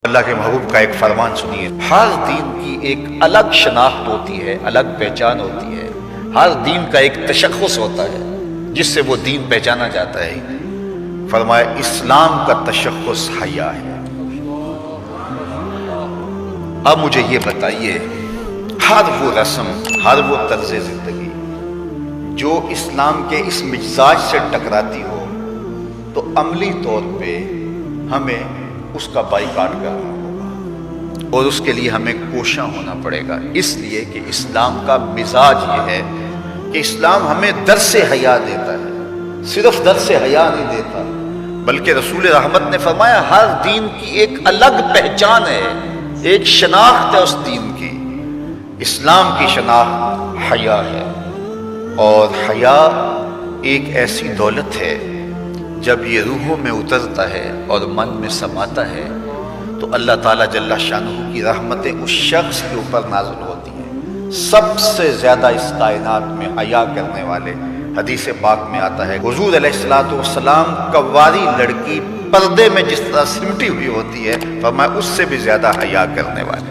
اللہ کے محبوب کا ایک فرمان سنیے، ہر دین کی ایک الگ شناخت ہوتی ہے، الگ پہچان ہوتی ہے، ہر دین کا ایک تشخص ہوتا ہے جس سے وہ دین پہچانا جاتا ہے۔ فرمایا اسلام کا تشخص حیا ہے۔ اب مجھے یہ بتائیے، ہر وہ رسم، ہر وہ طرز زندگی جو اسلام کے اس مزاج سے ٹکراتی ہو تو عملی طور پہ ہمیں اس کا بائیکاٹ کرنا ہوگا اور اس کے لیے ہمیں کوشاں ہونا پڑے گا، اس لیے کہ اسلام کا مزاج یہ ہے کہ اسلام ہمیں درس حیا دیتا ہے، صرف درس حیا نہیں دیتا بلکہ رسول رحمت نے فرمایا ہر دین کی ایک الگ پہچان ہے، ایک شناخت ہے اس دین کی۔ اسلام کی شناخت حیا ہے، اور حیا ایک ایسی دولت ہے جب یہ روحوں میں اترتا ہے اور من میں سماتا ہے تو اللہ تعالیٰ جل شانہ کی رحمتیں اس شخص کے اوپر نازل ہوتی ہیں۔ سب سے زیادہ اس کائنات میں حیا کرنے والے، حدیث پاک میں آتا ہے حضور علیہ السلام کنواری لڑکی پردے میں جس طرح سمٹی ہوئی ہوتی ہے، فرمایا اس سے بھی زیادہ حیا کرنے والے۔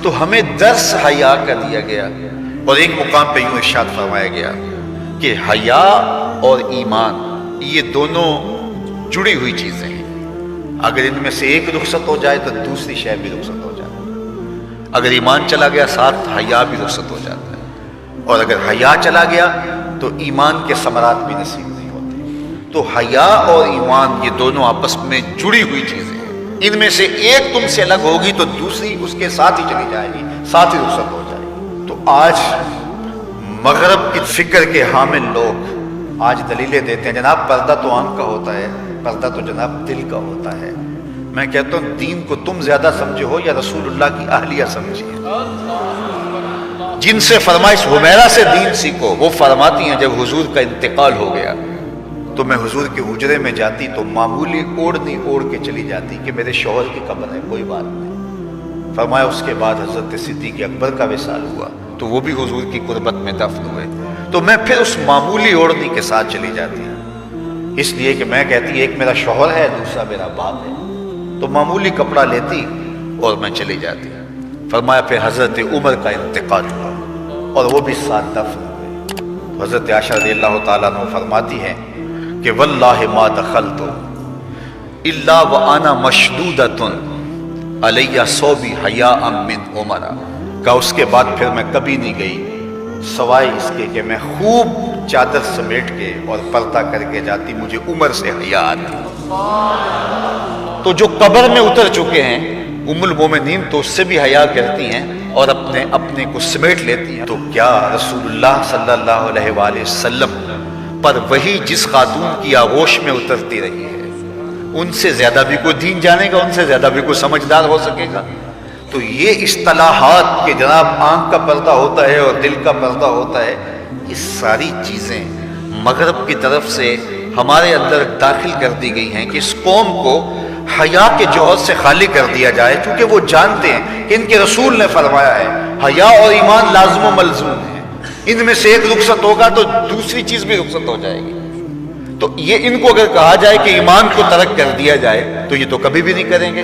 تو ہمیں درس حیا کا دیا گیا، اور ایک مقام پہ یوں ارشاد فرمایا گیا کہ حیا اور ایمان یہ دونوں جڑی ہوئی چیزیں ہیں، اگر ان میں سے ایک رخصت ہو جائے تو دوسری شے بھی رخصت ہو جاتی ہے۔ اگر ایمان چلا گیا ساتھ حیا بھی رخصت ہو جاتا ہے، اور اگر حیا چلا گیا تو ایمان کے ثمرات بھی نصیب نہیں ہوتے۔ تو حیا اور ایمان یہ دونوں آپس میں جڑی ہوئی چیزیں ہیں، ان میں سے ایک تم سے الگ ہوگی تو دوسری اس کے ساتھ ہی چلی جائے گی، ساتھ ہی رخصت ہو جائے گی۔ تو آج مغرب کی فکر کے حامل لوگ آج دلیلیں دیتے ہیں جناب پردہ تو آنکھ کا ہوتا ہے، پردہ تو جناب دل کا ہوتا ہے۔ میں کہتا ہوں دین کو تم زیادہ سمجھے ہو یا رسول اللہ کی اہلیہ سمجھے؟ جن سے فرمائش حمیرہ سے دین سیکھو، وہ فرماتی ہیں جب حضور کا انتقال ہو گیا تو میں حضور کے حجرے میں جاتی تو معمولی اوڑھنی اوڑھ کے چلی جاتی کہ میرے شوہر کی قبر ہے، کوئی بات نہیں۔ فرمایا اس کے بعد حضرت صدیق اکبر کا وصال ہوا تو وہ بھی حضور کی قربت میں دفن ہوئے، تو میں پھر اس معمولی اوڑھنی کے ساتھ چلی جاتی ہوں، اس لیے کہ میں کہتی ایک میرا شوہر ہے، دوسرا میرا باپ ہے، تو معمولی کپڑا لیتی اور میں چلی جاتی۔ فرمایا پھر حضرت عمر کا انتقال ہوا اور وہ بھی ساتھ دفن ہوئے۔ حضرت عائشہ رضی اللہ تعالیٰ عنہ فرماتی ہیں کہ واللہ ما دخلت الا وانا مشدودۃ علی صوبی حیاء من عمر، کہ اس کے بعد پھر میں کبھی نہیں گئی سوائے اس کے کہ میں خوب چادر سمیٹ کے اور پردہ کر کے جاتی، مجھے عمر سے حیا آتی۔ تو جو قبر میں اتر چکے ہیں ام المومنین تو اس سے بھی حیا کرتی ہیں اور اپنے کو سمیٹ لیتی ہیں، تو کیا رسول اللہ صلی اللہ علیہ وآلہ وسلم پر وہی جس خاتون کی آغوش میں اترتی رہی ہے ان سے زیادہ بھی کوئی دین جانے گا، ان سے زیادہ بھی کوئی سمجھدار ہو سکے گا؟ تو یہ اصطلاحات کہ جناب آنکھ کا پردہ ہوتا ہے اور دل کا پردہ ہوتا ہے، یہ ساری چیزیں مغرب کی طرف سے ہمارے اندر داخل کر دی گئی ہیں کہ اس قوم کو حیا کے جوہر سے خالی کر دیا جائے، چونکہ وہ جانتے ہیں کہ ان کے رسول نے فرمایا ہے حیا اور ایمان لازم و ملزوم ہے، ان میں سے ایک رخصت ہوگا تو دوسری چیز بھی رخصت ہو جائے گی۔ تو یہ ان کو اگر کہا جائے کہ ایمان کو ترک کر دیا جائے تو یہ تو کبھی بھی نہیں کریں گے،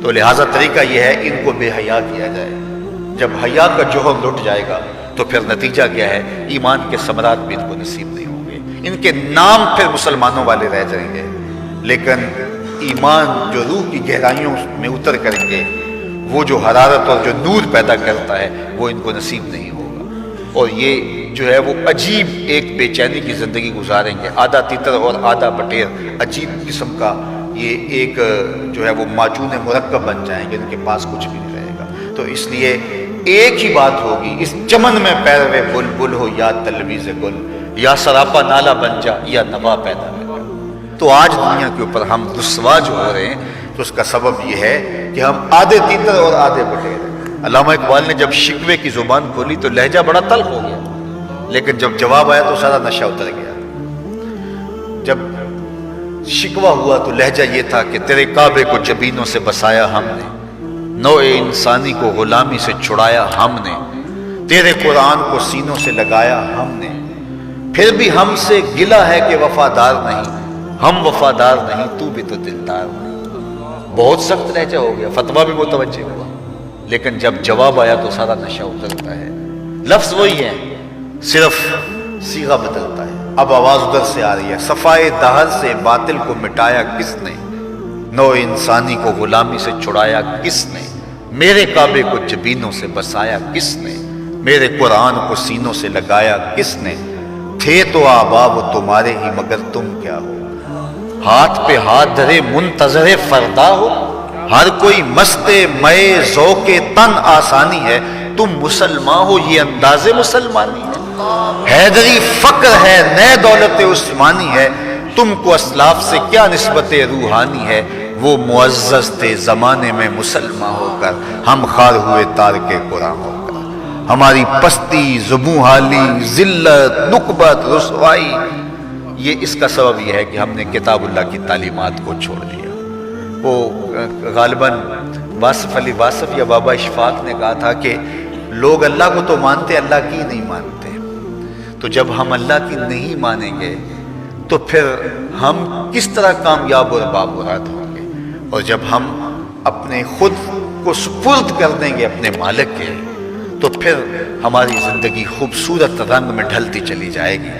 تو لہٰذا طریقہ یہ ہے ان کو بے حیا کیا جائے۔ جب حیا کا جوہر لٹ جائے گا تو پھر نتیجہ کیا ہے؟ ایمان کے ثمرات بھی ان کو نصیب نہیں ہوں گے، ان کے نام پھر مسلمانوں والے رہ جائیں گے، لیکن ایمان جو روح کی گہرائیوں میں اتر کریں گے، وہ جو حرارت اور جو نور پیدا کرتا ہے وہ ان کو نصیب نہیں ہوگا، اور یہ جو ہے وہ عجیب ایک بے چینی کی زندگی گزاریں گے، آدھا تیتر اور آدھا بٹیر، عجیب قسم کا یہ ایک جو ہے وہ معجون مرکب بن جائیں گے، ان کے پاس کچھ بھی نہیں رہے گا۔ تو اس لیے ایک ہی بات ہوگی، اس چمن میں پیروے بلبل ہو یا تلویز گل، یا سراپا نالا بن جا یا نوا پیدا کر۔ تو آج دنیا کے اوپر ہم رسوا جو ہو رہے ہیں تو اس کا سبب یہ ہے کہ ہم آدھے تیتر اور آدھے بٹیر ہیں۔ علامہ اقبال نے جب شکوے کی زبان کھولی تو لہجہ بڑا تلخ ہو گیا، لیکن جب جواب آیا تو سارا نشہ اتر گیا۔ جب شکوہ ہوا تو لہجہ یہ تھا کہ تیرے کعبے کو جبینوں سے بسایا ہم نے، نوع انسانی کو غلامی سے چھڑایا ہم نے، تیرے قرآن کو سینوں سے لگایا ہم نے، پھر بھی ہم سے گلہ ہے کہ وفادار نہیں، ہم وفادار نہیں تو بھی تو دلدار نہیں۔ بہت سخت لہجہ ہو گیا، فتویٰ بھی متوجہ ہوا، لیکن جب جواب آیا تو سارا نشہ اترتا ہے۔ لفظ وہی ہے، صرف صیغہ بدلتا ہے۔ اب آواز ادھر سے آ رہی ہے، صفائے دہر سے باطل کو مٹایا کس نے، نو انسانی کو غلامی سے چھڑایا کس نے، میرے کعبے کو جبینوں سے بسایا کس نے، میرے قرآن کو سینوں سے لگایا کس نے، تھے تو آبا وہ تمہارے ہی مگر تم کیا ہو، ہاتھ پہ ہاتھ دھرے منتظر فردا ہو، ہر کوئی مست مئے ذوق تن آسانی ہے، تم مسلمان ہو یہ انداز مسلمانی ہے، حیدری فقر ہے نئے دولت عثمانی ہے، تم کو اسلاف سے کیا نسبت روحانی ہے، وہ معزز تھے زمانے میں مسلمان ہو کر، ہم خار ہوئے تارک قرآن ہو کر، ہماری پستی زبوں حالی ذلت نکبت رسوائی، یہ اس کا سبب یہ ہے کہ ہم نے کتاب اللہ کی تعلیمات کو چھوڑ دیا۔ وہ غالباً واصف علی واصف یا بابا اشفاق نے کہا تھا کہ لوگ اللہ کو تو مانتے، اللہ کی نہیں مانتے، تو جب ہم اللہ کی نہیں مانیں گے تو پھر ہم کس طرح کامیاب اور بامراد ہوں گے، اور جب ہم اپنے خود کو سپرد کر دیں گے اپنے مالک کے تو پھر ہماری زندگی خوبصورت رنگ میں ڈھلتی چلی جائے گی۔